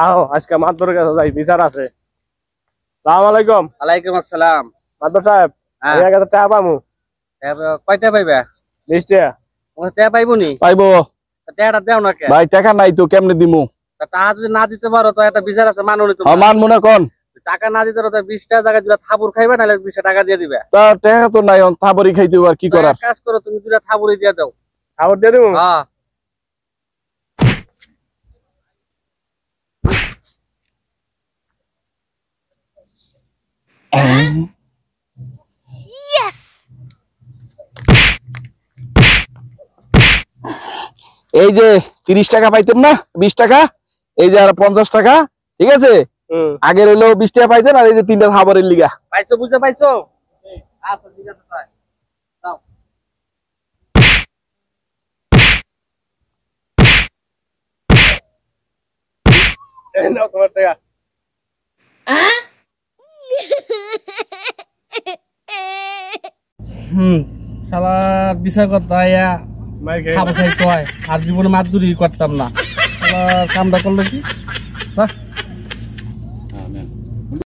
আও আজকে মাদুর কাছে যাই, বিচার আছে। আসসালামু আলাইকুম। ওয়ালাইকুম আসসালাম। মাদুর সাহেব, আমার কাছে চা পামু। কয়টা পাইবা? 20 টাকা। ও টাকা পাইবো নি? পাইবো। টাকাটা দাও না কে? ভাই টাকা নাই তো কেমনে দিমু? টাকা যদি না দিতে পারো তো একটা বিচার আছে, মানো নি তুমি? মান মনে কোন টাকা না দিতে পারো তো 20 টাকা জায়গায় দুটা থাবুর খাইবা, নাহলে 20 টাকা দিয়ে দিবে। তা টাকা তো নাই, থাবরি খাইতে আর কি করার? কাজ করো, তুমি দুটা থাবুরি দিয়ে দাও। খাবার দিয়ে দেবো? হ্যাঁ। এই যে 30 টাকা পাইতেন না, 20 টাকা, এই যে আর 50 টাকা, ঠিক আছে? আগের হইলো 20 টাকা পাইতেন, আর এই যে 3টা খাবারের লিগা। পাইছো, বুঝতে পাইছো? আচ্ছা ঠিক আছে, তাই দাও। এই নাও তোমার টাকা। শালা বিচার করতে আয়া মাই খাই। খাবার খাইতে হয়, আর জীবনে মাদুরি করতাম না। কামটা করলো কি?